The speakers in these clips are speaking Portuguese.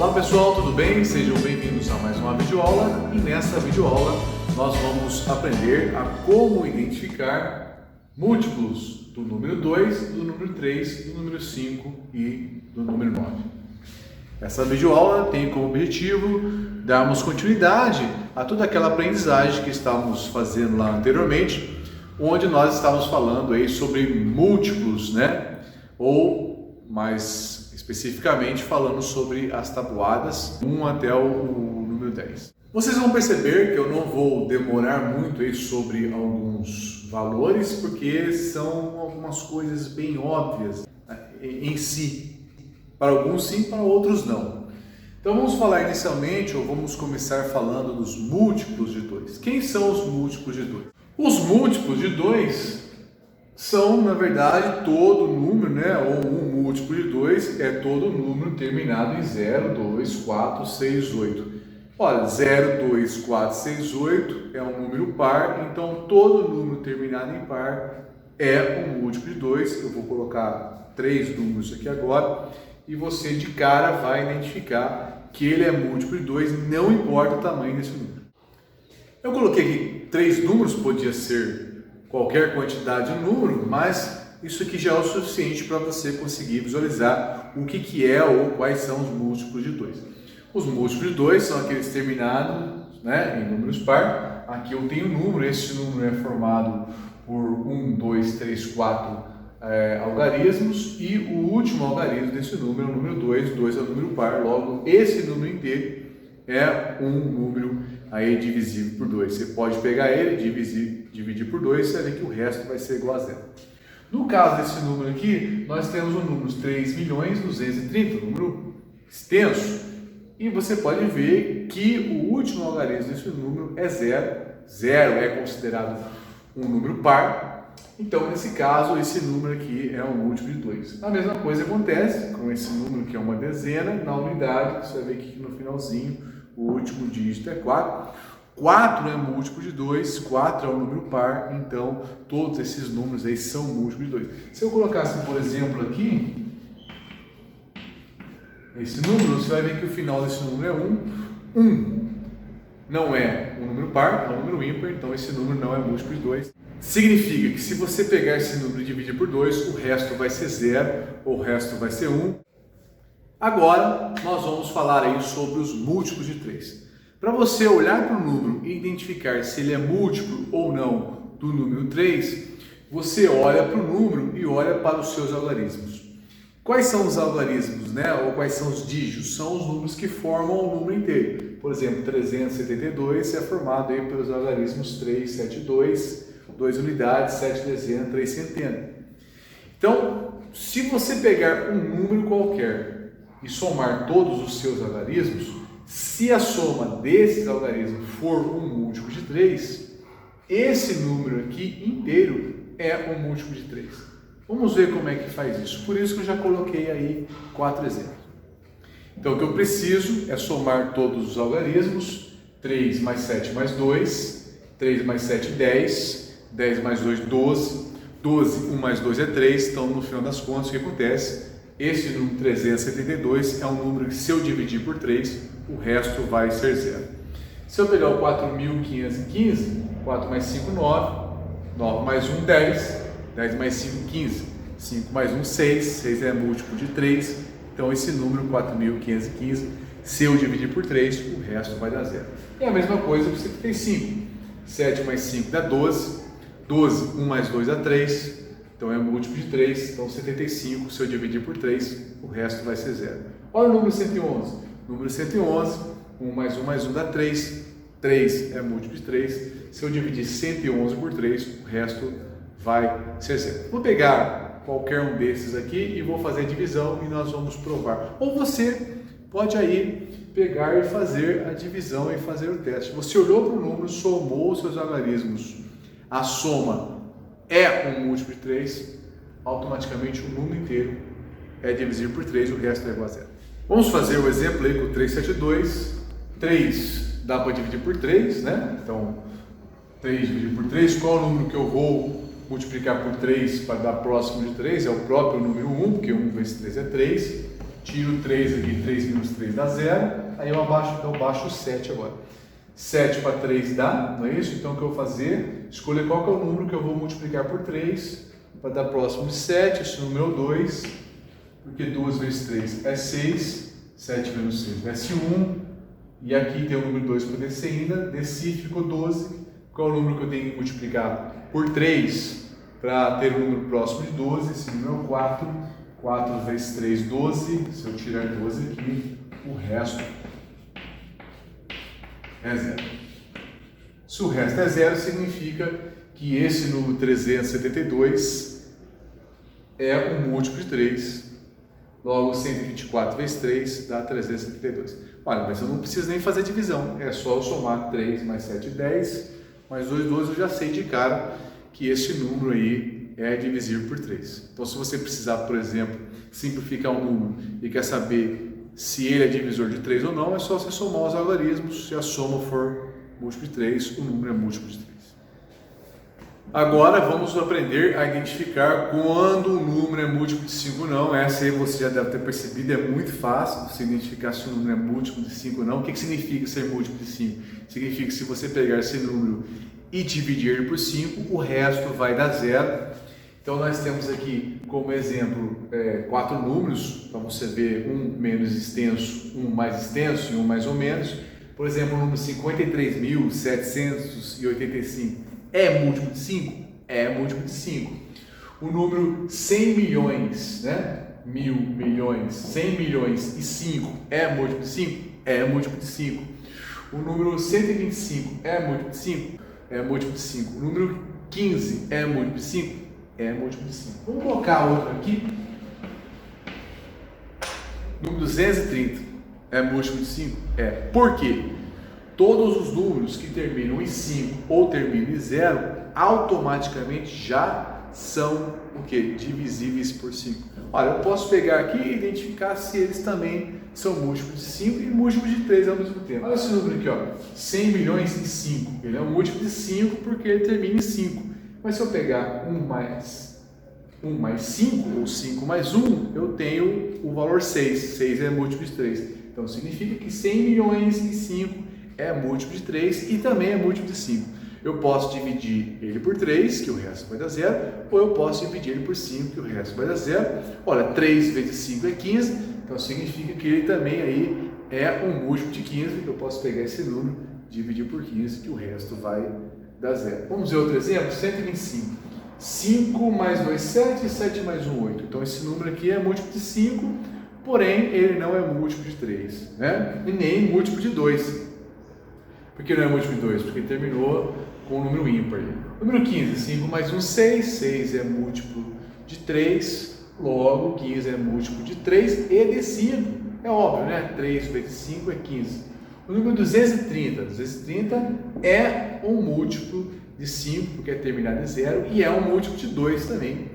Olá pessoal, tudo bem? Sejam bem-vindos a mais uma videoaula e nessa videoaula nós vamos aprender a como identificar múltiplos do número 2, do número 3, do número 5 e do número 9. Essa videoaula tem como objetivo darmos continuidade a toda aquela aprendizagem que estávamos fazendo lá anteriormente, onde nós estávamos falando aí sobre múltiplos, né? Ou mais especificamente falando sobre as tabuadas 1 até o número 10. Vocês vão perceber que eu não vou demorar muito aí sobre alguns valores, porque são algumas coisas bem óbvias em si. Para alguns sim, para outros não. Então vamos falar inicialmente, ou vamos começar falando dos múltiplos de 2. Quem são os múltiplos de 2? Os múltiplos de 2 são, na verdade, todo número, né? Ou um múltiplo de 2 é todo número terminado em 0, 2, 4, 6, 8. Olha, 0, 2, 4, 6, 8 é um número par, então todo número terminado em par é um múltiplo de 2. Eu vou colocar 3 números aqui agora e você de cara vai identificar que ele é múltiplo de 2, não importa o tamanho desse número. Eu coloquei aqui 3 números, podia ser qualquer quantidade de número, mas isso aqui já é o suficiente para você conseguir visualizar o que é ou quais são os múltiplos de 2. Os múltiplos de 2 são aqueles terminados, né, em números par. Aqui eu tenho um número, esse número é formado por 1, 2, 3, 4 algarismos e o último algarismo desse número é o número 2, 2 é o número par, logo esse número inteiro é um número aí divisível por 2. Você pode pegar ele, dividir por 2, você vai ver que o resto vai ser igual a zero. No caso desse número aqui, nós temos o número 3.230.000, um número extenso, e você pode ver que o último algarismo desse número é zero. Zero é considerado um número par. Então, nesse caso, esse número aqui é um múltiplo de 2. A mesma coisa acontece com esse número que é uma dezena, na unidade, você vai ver que no finalzinho o último dígito é 4. 4 é múltiplo de 2, 4 é um número par, então todos esses números aí são múltiplos de 2. Se eu colocasse, por exemplo, aqui, esse número, você vai ver que o final desse número é 1. 1 não é um número par, é um número ímpar, então esse número não é múltiplo de 2. Significa que se você pegar esse número e dividir por 2, o resto vai ser 0, ou o resto vai ser 1. Agora, nós vamos falar aí sobre os múltiplos de 3. Para você olhar para o número e identificar se ele é múltiplo ou não do número 3, você olha para o número e olha para os seus algarismos. Quais são os algarismos, né? Ou quais são os dígitos? São os números que formam o número inteiro. Por exemplo, 372 é formado aí pelos algarismos 3, 7, 2, 2 unidades, 7 dezenas, 3 centenas. Então, se você pegar um número qualquer e somar todos os seus algarismos, se a soma desses algarismos for um múltiplo de 3, esse número aqui inteiro é um múltiplo de 3. Vamos ver como é que faz isso. Por isso que eu já coloquei aí 4 exemplos. Então, o que eu preciso é somar todos os algarismos. 3 mais 7 mais 2, 3 mais 7, 10, 10 mais 2, 12, 12, 1 mais 2 é 3, então no final das contas o que acontece? Esse número 372 é um número que se eu dividir por 3, o resto vai ser zero. Se eu pegar o 4.515, 4 mais 5, 9, 9 mais 1, 10, 10 mais 5, 15, 5 mais 1, 6, 6 é múltiplo de 3, então esse número 4.515, se eu dividir por 3, o resto vai dar zero. É a mesma coisa para o 75, 7 mais 5 dá 12, 12, 1 mais 2 dá 3, então é múltiplo de 3, então 75, se eu dividir por 3, o resto vai ser zero. Olha o número 111, número 111, 1 mais 1 dá 3, 3 é múltiplo de 3, se eu dividir 111 por 3, o resto vai ser zero. Vou pegar qualquer um desses aqui e vou fazer a divisão e nós vamos provar. Ou você pode aí pegar e fazer a divisão e fazer o teste. Você olhou para o número, somou os seus algarismos, a soma é um múltiplo de 3, automaticamente o número inteiro é divisível por 3, o resto é igual a zero. Vamos fazer o exemplo aí com o 372. 3 dá para dividir por 3, né? Então, 3 dividido por 3, qual é o número que eu vou multiplicar por 3 para dar próximo de 3? É o próprio número 1, porque 1 vezes 3 é 3. Tiro 3 aqui, 3 menos 3 dá 0. Aí eu baixo o 7 agora. 7 para 3 dá, não é isso? Então o que eu vou fazer? Escolher qual que é o número que eu vou multiplicar por 3 para dar próximo de 7. Esse número é o 2, porque 2 vezes 3 é 6. 7 menos 6 desce 1. E aqui tem o número 2 para descer ainda. Desci, ficou 12. Qual é o número que eu tenho que multiplicar por 3 para ter um número próximo de 12? Esse número é o 4. 4 vezes 3, 12. Se eu tirar 12 aqui, o resto é 0. Se o resto é 0, significa que esse número 372 é um múltiplo de 3. Logo, 124 vezes 3 dá 372. Olha, mas eu não preciso nem fazer divisão. É só eu somar 3 mais 7, 10. Mais 2, 12, eu já sei de cara que esse número aí é divisível por 3. Então, se você precisar, por exemplo, simplificar um número e quer saber se ele é divisor de 3 ou não, é só você somar os algarismos. Se a soma for múltiplo de 3, o número é múltiplo de 3. Agora vamos aprender a identificar quando um número é múltiplo de 5 ou não. Essa aí você já deve ter percebido, é muito fácil você identificar se um número é múltiplo de 5 ou não. O que significa ser múltiplo de 5? Significa que se você pegar esse número e dividir ele por 5, o resto vai dar 0. Então nós temos aqui como exemplo 4 números, para você ver um menos extenso, um mais extenso e um mais ou menos. Por exemplo, o número 53.785 é múltiplo de 5? É múltiplo de 5. O número 100 milhões, né? 1.000 milhões, 100 milhões e 5 é múltiplo de 5? É múltiplo de 5. O número 125 é múltiplo de 5? É múltiplo de 5. O número 15 é múltiplo de 5? É múltiplo de 5. Vamos colocar outro aqui. Número 230 é múltiplo de 5? É. Por quê? Todos os números que terminam em 5 ou terminam em 0 automaticamente já são o quê? Divisíveis por 5. Olha, eu posso pegar aqui e identificar se eles também são múltiplos de 5 e múltiplos de 3 ao mesmo tempo. Olha esse número aqui, ó, 100 milhões e 5. Ele é um múltiplo de 5 porque ele termina em 5. Mas se eu pegar 1 mais 5 ou 5 mais 1, eu tenho o valor 6. 6 é múltiplo de 3. Então significa que 100 milhões e 5 é múltiplo de 3 e também é múltiplo de 5. Eu posso dividir ele por 3, que o resto vai dar 0, ou eu posso dividir ele por 5, que o resto vai dar 0. Olha, 3 vezes 5 é 15, então significa que ele também aí é um múltiplo de 15, que eu posso pegar esse número, dividir por 15, que o resto vai dar 0. Vamos ver outro exemplo? 125. 5 mais 2, 7, 7 mais 1, 8. Então esse número aqui é múltiplo de 5, porém ele não é múltiplo de 3, né? E nem múltiplo de 2. Por que não é múltiplo de 2? Porque terminou com o número ímpar. Número 15, 5 mais 1, 6. 6 é múltiplo de 3. Logo, 15 é múltiplo de 3 e de 5. É óbvio, né? 3 vezes 5 é 15. O número 230. 230 é um múltiplo de 5, porque é terminado em 0. E é um múltiplo de 2 também,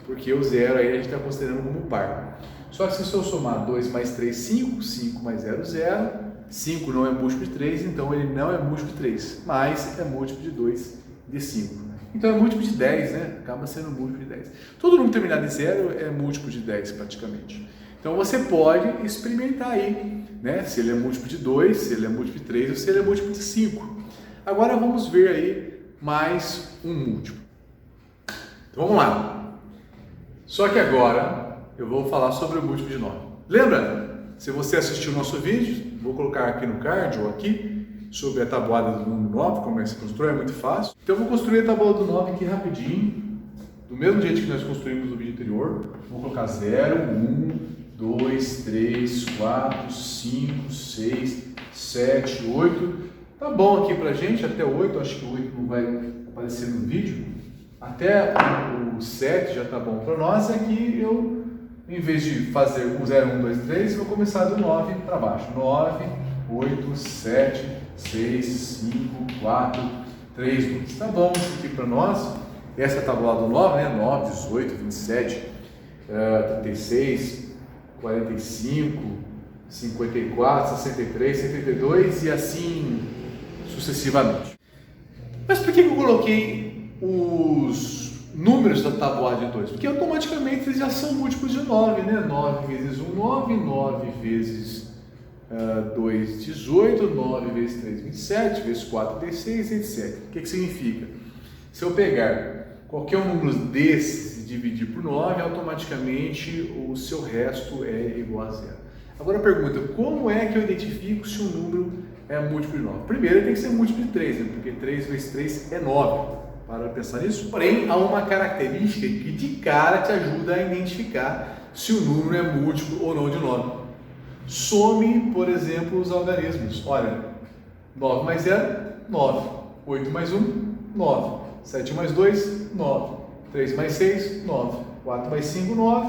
porque o 0 aí a gente está considerando como par. Só que se eu somar 2 mais 3, 5. 5 mais 0, 0. 5 não é múltiplo de 3, então ele não é múltiplo de 3, mas é múltiplo de 2 de 5. Então é múltiplo de 10, né? Acaba sendo múltiplo de 10. Todo número terminado em 0 é múltiplo de 10 praticamente. Então você pode experimentar aí, né? Se ele é múltiplo de 2, se ele é múltiplo de 3 ou se ele é múltiplo de 5. Agora vamos ver aí mais um múltiplo. Então vamos lá. Só que agora eu vou falar sobre o múltiplo de 9. Lembra? Se você assistiu o nosso vídeo, vou colocar aqui no card ou aqui, sobre a tabuada do número 9, como é que se constrói, é muito fácil. Então eu vou construir a tabuada do 9 aqui rapidinho, do mesmo jeito que nós construímos no vídeo anterior. Vou colocar 0, 1, 2, 3, 4, 5, 6, 7, 8. Tá bom aqui pra gente, até 8, acho que o 8 não vai aparecer no vídeo. Até o 7 já tá bom para nós, aqui eu... Em vez de fazer um 0, 1, 2, 3, vou começar do 9 para baixo. 9, 8, 7, 6, 5, 4, 3, 2. Tá bom isso aqui para nós. Essa é a tabuada do 9, né? 9, 18, 27, 36, 45, 54, 63, 72 e assim sucessivamente. Mas por que eu coloquei os números da tabuada de 2? Porque automaticamente eles já são múltiplos de 9, né? 9 vezes 1, 9, 9 vezes 2, 18, 9 vezes 3, 27, vezes 4, 16, etc. O que significa? Se eu pegar qualquer um número desses e dividir por 9, automaticamente o seu resto é igual a zero. Agora a pergunta, como é que eu identifico se um número é múltiplo de 9? Primeiro ele tem que ser múltiplo de 3, né? Porque 3 vezes 3 é 9. Para pensar nisso. Porém, há uma característica que de cara te ajuda a identificar se o número é múltiplo ou não de 9. Some, por exemplo, os algarismos. Olha, 9 mais 0, 9. 8 mais 1, 9. 7 mais 2, 9. 3 mais 6, 9. 4 mais 5, 9.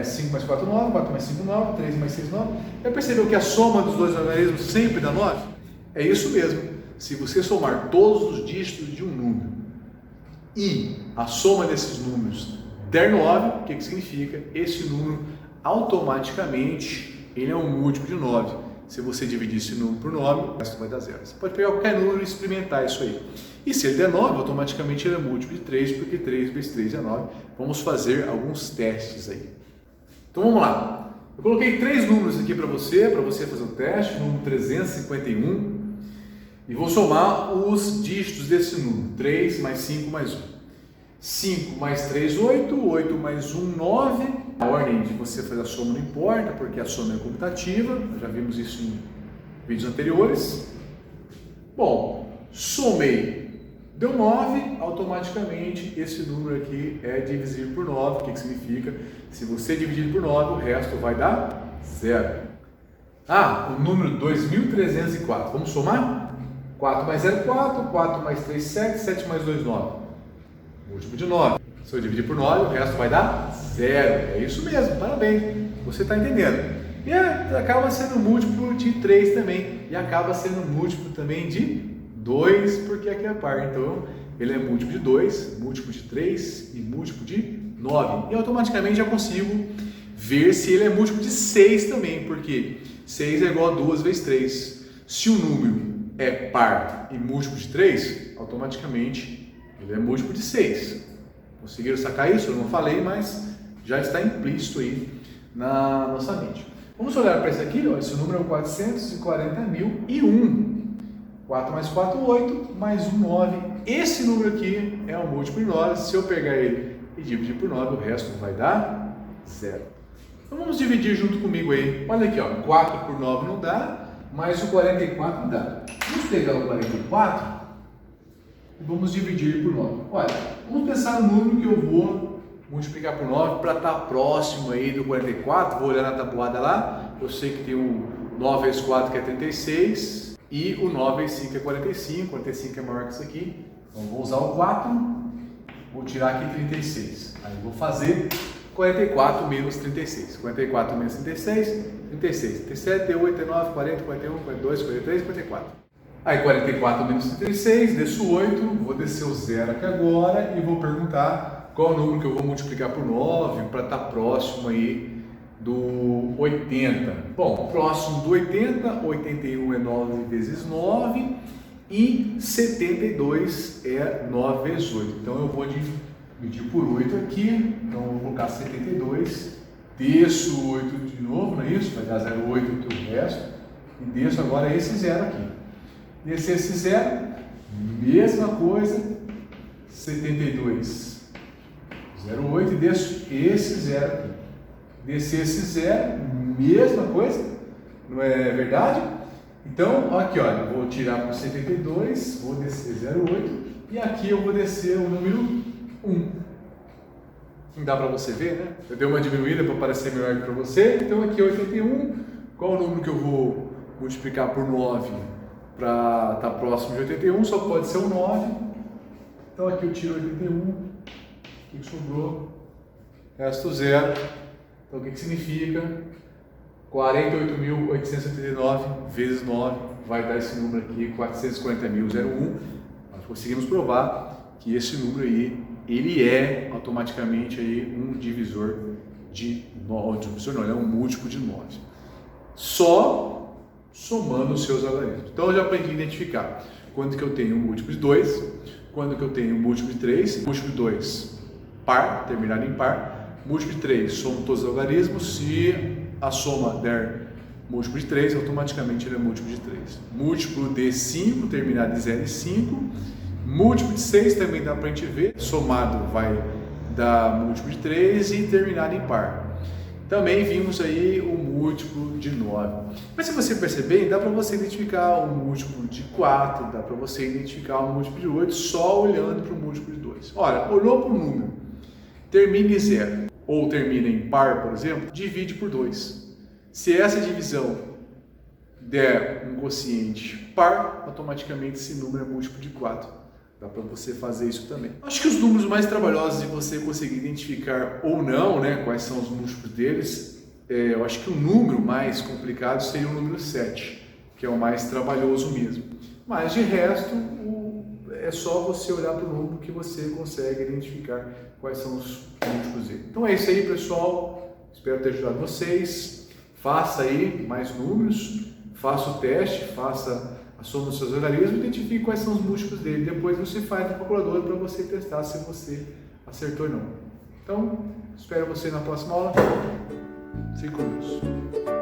5 mais 4, 9. 4 mais 5, 9. 3 mais 6, 9. Já percebeu que a soma dos dois algarismos sempre dá 9? É isso mesmo. Se você somar todos os dígitos de um número e a soma desses números der 9, o que significa? Esse número automaticamente ele é um múltiplo de 9. Se você dividir esse número por 9, o resto vai dar 0. Você pode pegar qualquer número e experimentar isso aí. E se ele der 9, automaticamente ele é múltiplo de 3, porque 3 vezes 3 é 9. Vamos fazer alguns testes aí. Então vamos lá. Eu coloquei 3 números aqui para você fazer um teste. O número 351. E vou somar os dígitos desse número. 3 mais 5 mais 1. 5 mais 3, 8. 8 mais 1, 9. A ordem de você fazer a soma não importa, porque a soma é comutativa. Nós já vimos isso em vídeos anteriores. Bom, somei. Deu 9, automaticamente esse número aqui é divisível por 9. O que significa? Se você dividir por 9, o resto vai dar 0. O número 2304. Vamos somar? 4 mais 0, 4. 4 mais 3, 7. 7 mais 2, 9. Múltiplo de 9. Se eu dividir por 9, o resto vai dar 0. É isso mesmo, parabéns. Você está entendendo. E acaba sendo múltiplo de 3 também. E acaba sendo múltiplo também de 2, porque aqui é par. Então, ele é múltiplo de 2, múltiplo de 3 e múltiplo de 9. E automaticamente já consigo ver se ele é múltiplo de 6 também, porque 6 é igual a 2 vezes 3. Se o número é par e múltiplo de 3, automaticamente ele é múltiplo de 6. Conseguiram sacar isso? Eu não falei, mas já está implícito aí na nossa mente. Vamos olhar para esse aqui, ó. Esse número é o 440.001. 4 mais 4, 8, mais 1, 9. Esse número aqui é um múltiplo de 9. Se eu pegar ele e dividir por 9, o resto vai dar 0. Então vamos dividir junto comigo aí. Olha aqui, ó. 4 por 9 não dá. Mais o 44 dá. Vamos pegar o 44 e vamos dividir por 9. Olha, vamos pensar no número que eu vou multiplicar por 9 para estar próximo aí do 44. Vou olhar na tabuada lá. Eu sei que tem o 9 vezes 4 que é 36 e o 9 vezes 5 é 45. 45 é maior que isso aqui. Então vou usar o 4, vou tirar aqui 36. Aí vou fazer 44 menos 36. 44 menos 36, 36. 37, 38, 39, 40, 41, 42, 43, 44. Aí 44 menos 36, desço 8, vou descer o 0 aqui agora e vou perguntar qual é o número que eu vou multiplicar por 9 para estar próximo aí do 80. Bom, próximo do 80, 81 é 9 vezes 9 e 72 é 9 vezes 8. Então eu vou dividir por 8 aqui, então eu vou colocar 72, desço 8 de novo, não é isso? Vai dar 0,8 que o resto, e desço agora esse 0 aqui. Descer esse 0, mesma coisa, 72, 0,8 e desço esse 0 aqui. Descer esse 0, mesma coisa, não é verdade? Então, aqui olha, eu vou tirar por 72, vou descer 0,8 e aqui eu vou descer o número 1. Não dá para você ver, né? Eu dei uma diminuída para parecer melhor para você. Então aqui é 81. Qual o número que eu vou multiplicar por 9 para estar próximo de 81? Só pode ser o 9. Então aqui eu tiro 81. O que sobrou? Resto 0. Então o que significa? 48.879 vezes 9 vai dar esse número aqui, 440.001. Nós conseguimos provar que esse número aí, ele é automaticamente aí um divisor de 9, ele é um múltiplo de 9. Só somando os seus algarismos. Então eu já aprendi a identificar quando que eu tenho um múltiplo de 2, quando que eu tenho múltiplo de 3, múltiplo de 2, par, terminado em par, múltiplo de 3, somo todos os logaritmos, se a soma der múltiplo de 3, automaticamente ele é múltiplo de 3. Múltiplo de 5, terminado em 0 e 5, múltiplo de 6 também dá para a gente ver, somado vai dar múltiplo de 3 e terminado em par. Também vimos aí o múltiplo de 9. Mas se você perceber, dá para você identificar um múltiplo de 4, dá para você identificar um múltiplo de 8 só olhando para o múltiplo de 2. Olha, olhou para o número, termina em 0 ou termina em par, por exemplo, divide por 2. Se essa divisão der um quociente par, automaticamente esse número é múltiplo de 4. Dá para você fazer isso também. Acho que os números mais trabalhosos de você conseguir identificar ou não, né, quais são os múltiplos deles, eu acho que o número mais complicado seria o número 7, que é o mais trabalhoso mesmo. Mas de resto, é só você olhar para o número que você consegue identificar quais são os múltiplos dele. Então é isso aí, pessoal. Espero ter ajudado vocês. Faça aí mais números, faça o teste, faça a soma dos seus logaritmos e identifique quais são os múltiplos dele. Depois você faz na calculadora para você testar se você acertou ou não. Então, espero você na próxima aula. Fique com Deus.